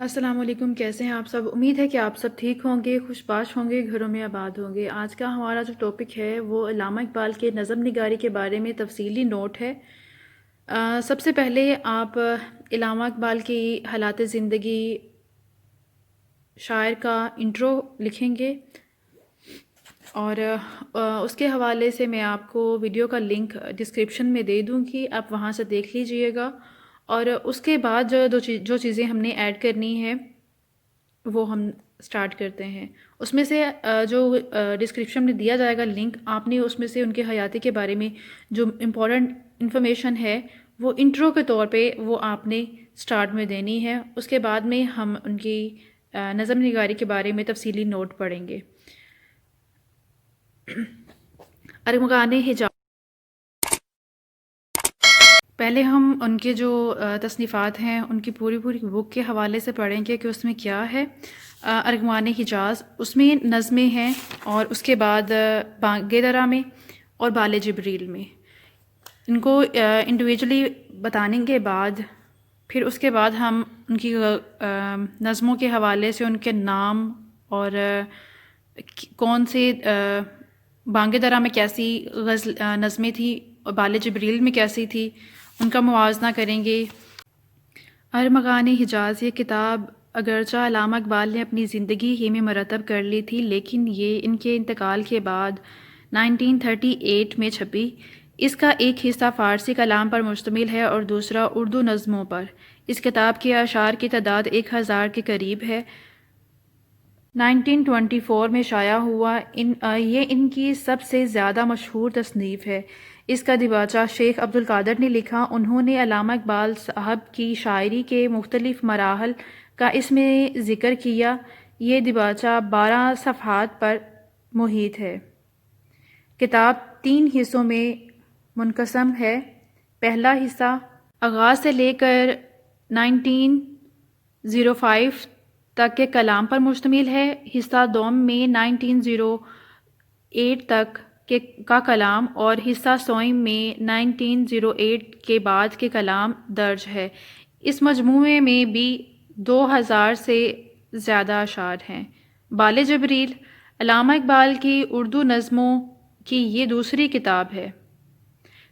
السلام علیکم، کیسے ہیں آپ سب؟ امید ہے کہ آپ سب ٹھیک ہوں گے، خوش باش ہوں گے، گھروں میں آباد ہوں گے۔ آج کا ہمارا جو ٹاپک ہے وہ علامہ اقبال کے نظم نگاری کے بارے میں تفصیلی نوٹ ہے۔ سب سے پہلے آپ علامہ اقبال کی حالات زندگی شاعر کا انٹرو لکھیں گے، اور اس کے حوالے سے میں آپ کو ویڈیو کا لنک ڈسکرپشن میں دے دوں گی، آپ وہاں سے دیکھ لیجئے گا۔ اور اس کے بعد جو چیزیں ہم نے ایڈ کرنی ہے وہ ہم سٹارٹ کرتے ہیں۔ اس میں سے جو ڈسکرپشن میں دیا جائے گا لنک، آپ نے اس میں سے ان کے حیاتی کے بارے میں جو امپورٹنٹ انفارمیشن ہے وہ انٹرو کے طور پہ وہ آپ نے سٹارٹ میں دینی ہے۔ اس کے بعد میں ہم ان کی نظم نگاری کے بارے میں تفصیلی نوٹ پڑھیں گے۔ ارمغان حجاز، پہلے ہم ان کے جو تصنیفات ہیں ان کی پوری بک کے حوالے سے پڑھیں گے کہ اس میں کیا ہے۔ ارغوان حجاز، اس میں نظمیں ہیں، اور اس کے بعد بانگ درا میں اور بال جبریل میں۔ ان کو انڈیویجولی بتانے کے بعد پھر اس کے بعد ہم ان کی نظموں کے حوالے سے ان کے نام اور کون سے بانگ درا میں کیسی نظمیں تھی اور بال جبریل میں کیسی تھی، ان کا موازنہ کریں گے۔ ارمغان حجاز، یہ کتاب اگرچہ علامہ اقبال نے اپنی زندگی ہی میں مرتب کر لی تھی، لیکن یہ ان کے انتقال کے بعد 1938 میں چھپی۔ اس کا ایک حصہ فارسی کلام پر مشتمل ہے اور دوسرا اردو نظموں پر۔ اس کتاب کے اشعار کی تعداد 1000 کے قریب ہے۔ 1924 میں شائع ہوا، یہ ان کی سب سے زیادہ مشہور تصنیف ہے۔ اس کا دیباچہ شیخ عبدالقادر نے لکھا۔ انہوں نے علامہ اقبال صاحب کی شاعری کے مختلف مراحل کا اس میں ذکر کیا۔ یہ دیباچہ 12 صفحات پر محیط ہے۔ کتاب 3 حصوں میں منقسم ہے۔ پہلا حصہ آغاز سے لے کر 1905 تک کے کلام پر مشتمل ہے۔ حصہ دوم میں 1908 تک کا کلام اور حصہ سوم میں 1908 کے بعد کے کلام درج ہے۔ اس مجموعے میں بھی 2000 سے زیادہ اشعار ہیں۔ بال جبریل، علامہ اقبال کی اردو نظموں کی یہ دوسری کتاب ہے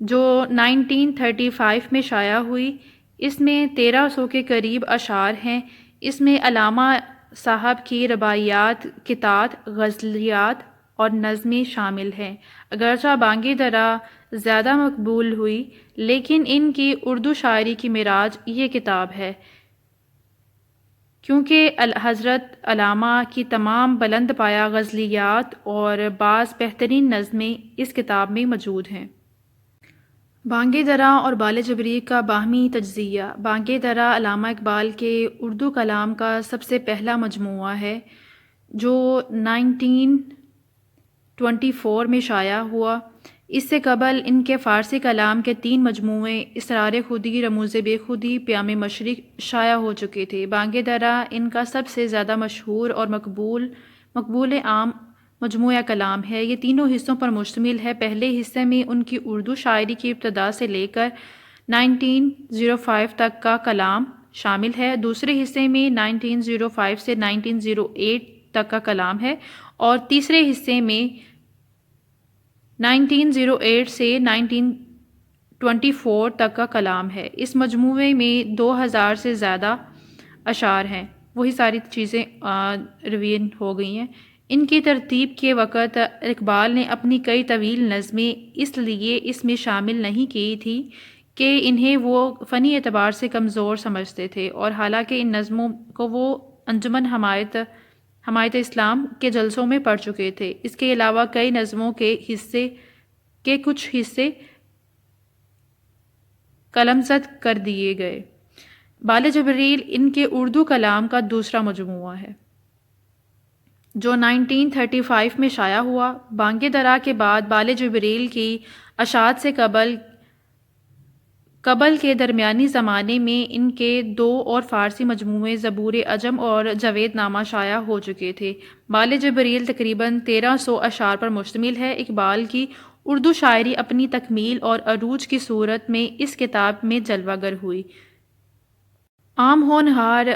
جو 1935 میں شائع ہوئی۔ اس میں 1300 کے قریب اشعار ہیں۔ اس میں علامہ صاحب کی رباعیات، قطعات، غزلیات اور نظمیں شامل ہیں۔ اگرچہ بانگ درا زیادہ مقبول ہوئی، لیکن ان کی اردو شاعری کی معراج یہ کتاب ہے، کیونکہ حضرت علامہ کی تمام بلند پایہ غزلیات اور بعض بہترین نظمیں اس کتاب میں موجود ہیں۔ بانگ درا اور بال جبریل کا باہمی تجزیہ۔ بانگ درا علامہ اقبال کے اردو کلام کا سب سے پہلا مجموعہ ہے جو 1924 میں شائع ہوا۔ اس سے قبل ان کے فارسی کلام کے 3 مجموعے اسرار خودی، رموز بے خودی، پیام مشرق شائع ہو چکے تھے۔ بانگ درا ان کا سب سے زیادہ مشہور اور مقبول عام مجموعہ کلام ہے۔ یہ تینوں حصوں پر مشتمل ہے۔ پہلے حصے میں ان کی اردو شاعری کی ابتدا سے لے کر 1905 تک کا کلام شامل ہے۔ دوسرے حصے میں 1905 سے 1908 تک کا کلام ہے، اور تیسرے حصے میں 1908 سے 1924 تک کا کلام ہے۔ اس مجموعے میں 2000 سے زیادہ اشعار ہیں۔ وہی ساری چیزیں ریویژن ہو گئی ہیں۔ ان کی ترتیب کے وقت اقبال نے اپنی کئی طویل نظمیں اس لیے اس میں شامل نہیں کی تھی کہ انہیں وہ فنی اعتبار سے کمزور سمجھتے تھے، اور حالانکہ ان نظموں کو وہ انجمن حمایت اسلام کے جلسوں میں پڑھ چکے تھے۔ اس کے علاوہ کئی نظموں کے کچھ حصے قلم زد کر دیے گئے۔ بال جبریل ان کے اردو کلام کا دوسرا مجموعہ ہے جو 1935 میں شائع ہوا۔ بانگ درا کے بعد بال جبریل کی اشاعت سے قبل کے درمیانی زمانے میں ان کے 2 اور فارسی مجموعے زبور عجم اور جاوید نامہ شائع ہو چکے تھے۔ بال جبریل تقریباً 1300 اشعار پر مشتمل ہے۔ اقبال کی اردو شاعری اپنی تکمیل اور عروج کی صورت میں اس کتاب میں جلوہ گر ہوئی۔ عام ہونہار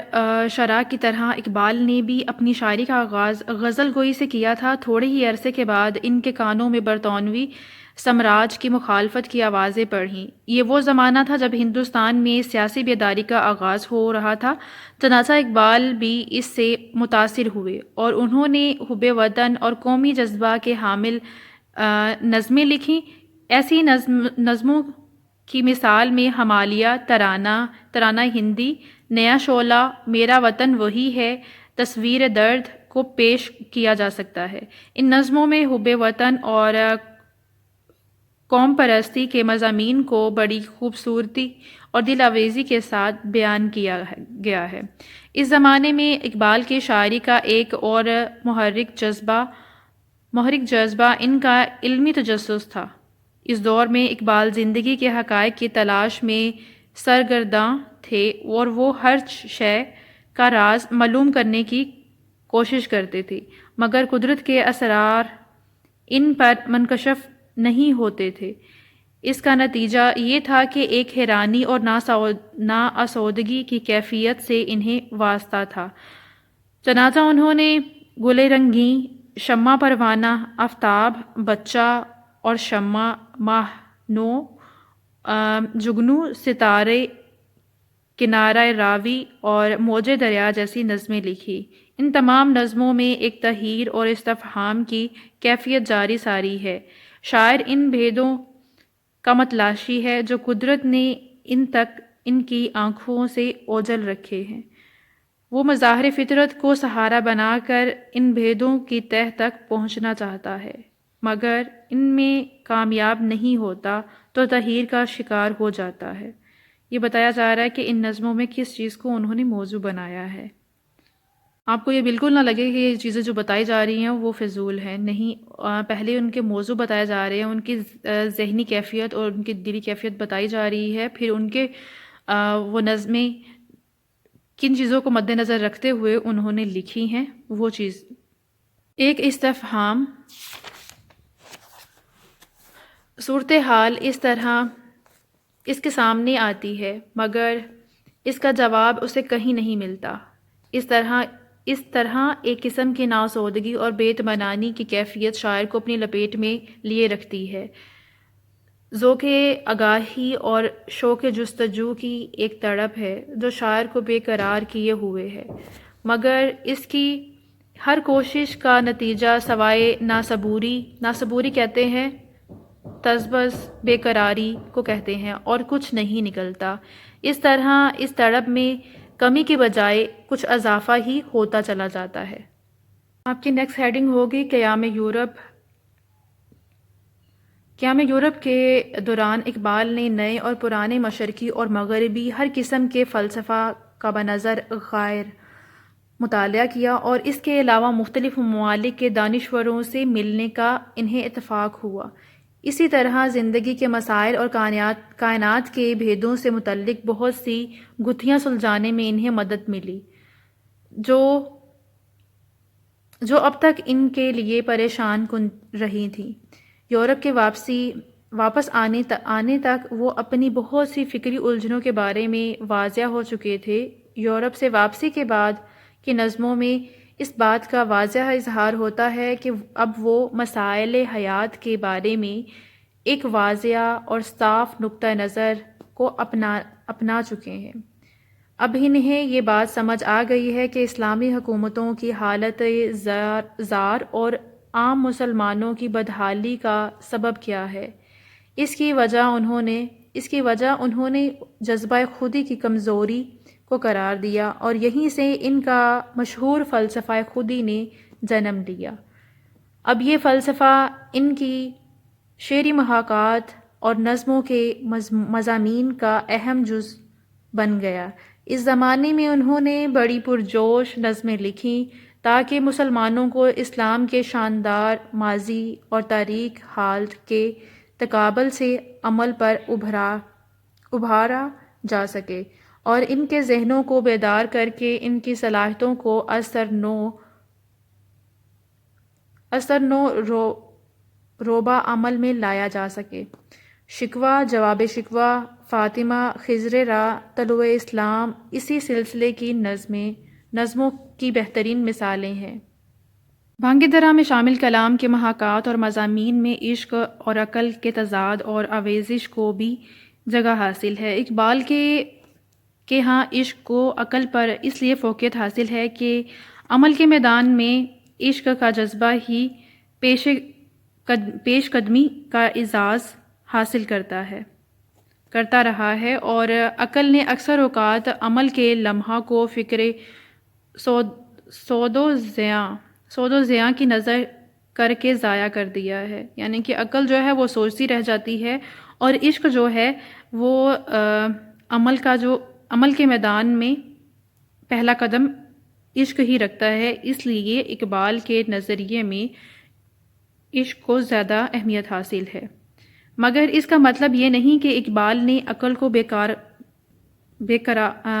شرح کی طرح اقبال نے بھی اپنی شاعری کا آغاز غزل گوئی سے کیا تھا۔ تھوڑے ہی عرصے کے بعد ان کے کانوں میں برطانوی سامراج کی مخالفت کی آوازیں پڑھیں۔ یہ وہ زمانہ تھا جب ہندوستان میں سیاسی بیداری کا آغاز ہو رہا تھا، چنانچہ اقبال بھی اس سے متاثر ہوئے اور انہوں نے حب وطن اور قومی جذبہ کے حامل نظمیں لکھیں۔ ایسی نظموں کی مثال میں ہمالیہ، ترانہ ہندی، نیا شعلہ، میرا وطن وہی ہے، تصویر درد کو پیش کیا جا سکتا ہے۔ ان نظموں میں حب وطن اور قوم پرستی کے مضامین کو بڑی خوبصورتی اور دل آویزی کے ساتھ بیان کیا گیا ہے۔ اس زمانے میں اقبال کی شاعری کا ایک اور محرک جذبہ ان کا علمی تجسس تھا۔ اس دور میں اقبال زندگی کے حقائق کی تلاش میں سرگرداں تھے اور وہ ہر شے کا راز معلوم کرنے کی کوشش کرتے تھے، مگر قدرت کے اسرار ان پر منکشف نہیں ہوتے تھے۔ اس کا نتیجہ یہ تھا کہ ایک حیرانی اور ناآسودگی کی کیفیت سے انہیں واسطہ تھا۔ چنانچہ انہوں نے گل رنگیں، شمع پروانہ، آفتاب، بچہ اور شمع، ماہ نو، جگنو، ستارے، کنارہ راوی اور موج دریا جیسی نظمیں لکھی۔ ان تمام نظموں میں ایک تحریر اور استفہام کی کیفیت جاری ساری ہے۔ شاعر ان بھیدوں کا متلاشی ہے جو قدرت نے ان تک ان کی آنکھوں سے اوجھل رکھے ہیں۔ وہ مظاہر فطرت کو سہارا بنا کر ان بھیدوں کی تہ تک پہنچنا چاہتا ہے، مگر ان میں کامیاب نہیں ہوتا تو تحریر کا شکار ہو جاتا ہے۔ یہ بتایا جا رہا ہے کہ ان نظموں میں کس چیز کو انہوں نے موضوع بنایا ہے۔ آپ کو یہ بالکل نہ لگے کہ یہ چیزیں جو بتائی جا رہی ہیں وہ فضول ہیں، نہیں، پہلے ان کے موضوع بتائے جا رہے ہیں، ان کی ذہنی کیفیت اور ان کی دلی کیفیت بتائی جا رہی ہے، پھر ان کے وہ نظمیں کن چیزوں کو مد نظر رکھتے ہوئے انہوں نے لکھی ہیں وہ چیز۔ ایک استفہام، صورتحال اس طرح اس کے سامنے آتی ہے مگر اس کا جواب اسے کہیں نہیں ملتا۔ اس طرح ایک قسم کی ناآسودگی اور بے اطمینانی کی کیفیت شاعر کو اپنی لپیٹ میں لیے رکھتی ہے۔ ذوق آگاہی اور شوق جستجو کی ایک تڑپ ہے جو شاعر کو بے قرار کیے ہوئے ہے، مگر اس کی ہر کوشش کا نتیجہ سوائے ناصبوری کہتے ہیں، تذبذب، بے قراری کو کہتے ہیں، اور کچھ نہیں نکلتا۔ اس طرح اس تڑپ میں کمی کے بجائے کچھ اضافہ ہی ہوتا چلا جاتا ہے۔ آپ کی نیکسٹ ہیڈنگ ہوگی قیام یورپ۔ قیام یورپ کے دوران اقبال نے نئے اور پرانے، مشرقی اور مغربی، ہر قسم کے فلسفہ کا بنظر غور مطالعہ کیا اور اس کے علاوہ مختلف ممالک کے دانشوروں سے ملنے کا انہیں اتفاق ہوا۔ اسی طرح زندگی کے مسائل اور کائنات کے بھیدوں سے متعلق بہت سی گتھیاں سلجھانے میں انہیں مدد ملی جو اب تک ان کے لیے پریشان کن رہی تھیں۔ یورپ کے واپس آنے تک وہ اپنی بہت سی فکری الجھنوں کے بارے میں واضح ہو چکے تھے۔ یورپ سے واپسی کے بعد کی نظموں میں اس بات کا واضح اظہار ہوتا ہے کہ اب وہ مسائل حیات کے بارے میں ایک واضح اور صاف نقطہ نظر کو اپنا چکے ہیں۔ اب انہیں یہ بات سمجھ آ گئی ہے کہ اسلامی حکومتوں کی حالت زار اور عام مسلمانوں کی بدحالی کا سبب کیا ہے۔ اس کی وجہ انہوں نے جذبہ خودی کی کمزوری کو قرار دیا اور یہیں سے ان کا مشہور فلسفہ خودی نے جنم لیا۔ اب یہ فلسفہ ان کی شعری محاکات اور نظموں کے مضامین کا اہم جز بن گیا۔ اس زمانے میں انہوں نے بڑی پرجوش نظمیں لکھیں تاکہ مسلمانوں کو اسلام کے شاندار ماضی اور تاریک حال کے تقابل سے عمل پر ابھارا جا سکے اور ان کے ذہنوں کو بیدار کر کے ان کی صلاحیتوں کو اثر نو روبہ عمل میں لایا جا سکے۔ شکوہ جواب شکوہ، فاطمہ، خضر را، طلوع اسلام اسی سلسلے کی نظموں کی بہترین مثالیں ہیں۔ بانگ درا میں شامل کلام کے محاکات اور مضامین میں عشق اور عقل کے تضاد اور آویزش کو بھی جگہ حاصل ہے۔ اقبال کے ہاں عشق کو عقل پر اس لیے فوقیت حاصل ہے کہ عمل کے میدان میں عشق کا جذبہ ہی پیش قدمی کا اعزاز حاصل کرتا رہا ہے، اور عقل نے اکثر اوقات عمل کے لمحہ کو فکر سود و زیاں کی نظر کر کے ضائع کر دیا ہے۔ یعنی کہ عقل جو ہے وہ سوچتی رہ جاتی ہے، اور عشق جو ہے وہ عمل کے میدان میں پہلا قدم عشق ہی رکھتا ہے۔ اس لیے اقبال کے نظریے میں عشق کو زیادہ اہمیت حاصل ہے، مگر اس کا مطلب یہ نہیں کہ اقبال نے عقل کو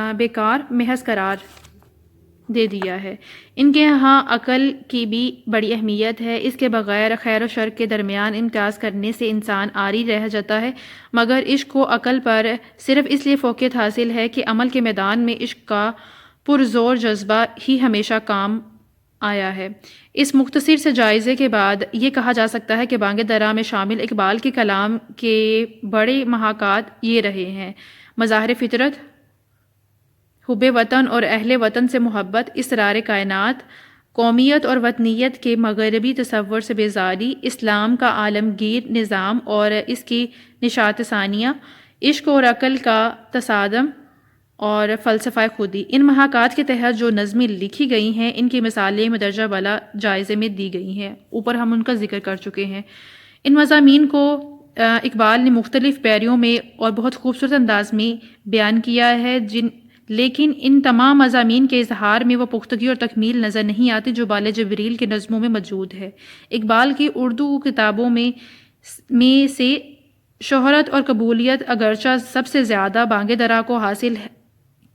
بیکار محض قرار دے دیا ہے۔ ان کے ہاں عقل کی بھی بڑی اہمیت ہے۔ اس کے بغیر خیر و شر کے درمیان امتیاز کرنے سے انسان عاری رہ جاتا ہے، مگر عشق کو عقل پر صرف اس لیے فوقیت حاصل ہے کہ عمل کے میدان میں عشق کا پرزور جذبہ ہی ہمیشہ کام آیا ہے۔ اس مختصر سے جائزے کے بعد یہ کہا جا سکتا ہے کہ بانگ درا میں شامل اقبال کے کلام کے بڑے محاکات یہ رہے ہیں: مظاہر فطرت، حب وطن اور اہل وطن سے محبت، اسرار کائنات، قومیت اور وطنیت کے مغربی تصور سے بیزاری، اسلام کا عالمگیر نظام اور اس کی نشاط ثانیہ، عشق اور عقل کا تصادم اور فلسفہ خودی۔ ان محاکات کے تحت جو نظمیں لکھی گئی ہیں، ان کی مثالیں مدرجہ بالا جائزے میں دی گئی ہیں، اوپر ہم ان کا ذکر کر چکے ہیں۔ ان مضامین کو اقبال نے مختلف پیریوں میں اور بہت خوبصورت انداز میں بیان کیا ہے، لیکن ان تمام مضامین کے اظہار میں وہ پختگی اور تکمیل نظر نہیں آتی جو بال جبریل کے نظموں میں موجود ہے۔ اقبال کی اردو کتابوں میں سے شہرت اور قبولیت اگرچہ سب سے زیادہ بانگ درا کو حاصل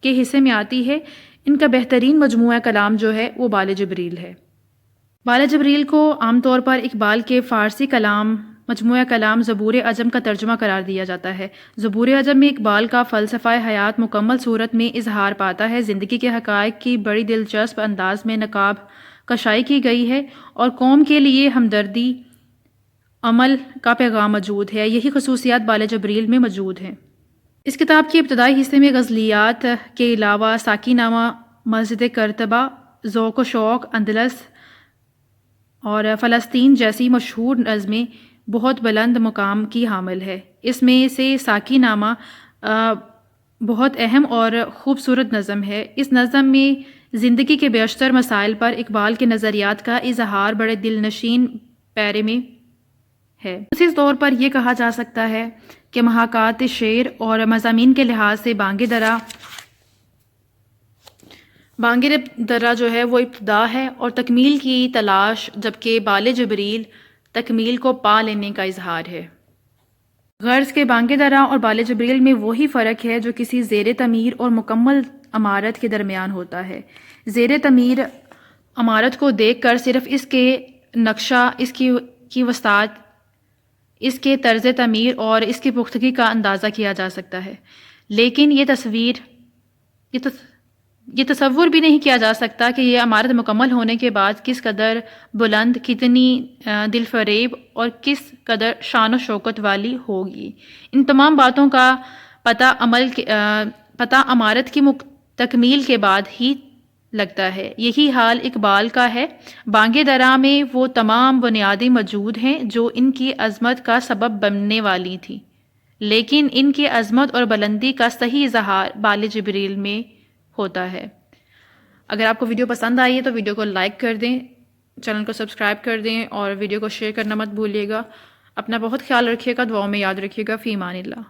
کے حصے میں آتی ہے، ان کا بہترین مجموعہ کلام جو ہے وہ بال جبریل ہے۔ بال جبریل کو عام طور پر اقبال کے فارسی مجموعہ کلام زبور عجم کا ترجمہ قرار دیا جاتا ہے۔ زبور عجم میں اقبال کا فلسفہ حیات مکمل صورت میں اظہار پاتا ہے، زندگی کے حقائق کی بڑی دلچسپ انداز میں نقاب کشائی کی گئی ہے، اور قوم کے لیے ہمدردی عمل کا پیغام موجود ہے۔ یہی خصوصیات بال جبریل میں موجود ہیں۔ اس کتاب کے ابتدائی حصے میں غزلیات کے علاوہ ساقی نامہ، مسجد کرتبہ، ذوق و شوق، اندلس اور فلسطین جیسی مشہور نظمیں بہت بلند مقام کی حامل ہے۔ اس میں سے ساقی نامہ بہت اہم اور خوبصورت نظم ہے۔ اس نظم میں زندگی کے بیشتر مسائل پر اقبال کے نظریات کا اظہار بڑے دل نشین پیرے میں ہے۔ اسی طور پر یہ کہا جا سکتا ہے کہ محاکات شعر اور مضامین کے لحاظ سے بانگ درا جو ہے وہ ابتدا ہے اور تکمیل کی تلاش، جبکہ بال جبریل تکمیل کو پا لینے کا اظہار ہے۔ غرض کہ بانگ درا اور بال جبریل میں وہی فرق ہے جو کسی زیر تعمیر اور مکمل عمارت کے درمیان ہوتا ہے۔ زیر تعمیر عمارت کو دیکھ کر صرف اس کے نقشہ، اس کی وسعت، اس کے طرز تعمیر اور اس کی پختگی کا اندازہ کیا جا سکتا ہے، لیکن یہ تصور بھی نہیں کیا جا سکتا کہ یہ عمارت مکمل ہونے کے بعد کس قدر بلند، کتنی دل فریب اور کس قدر شان و شوکت والی ہوگی۔ ان تمام باتوں کا پتہ عمارت کی تکمیل کے بعد ہی لگتا ہے۔ یہی حال اقبال کا ہے۔ بانگ درا میں وہ تمام بنیادیں موجود ہیں جو ان کی عظمت کا سبب بننے والی تھیں، لیکن ان کی عظمت اور بلندی کا صحیح اظہار بال جبریل میں ہوتا ہے۔ اگر آپ کو ویڈیو پسند آئی ہے تو ویڈیو کو لائک کر دیں، چینل کو سبسکرائب کر دیں اور ویڈیو کو شیئر کرنا مت بھولیے گا۔ اپنا بہت خیال رکھیے گا، دعاؤں میں یاد رکھیے گا۔ فی امان اللہ۔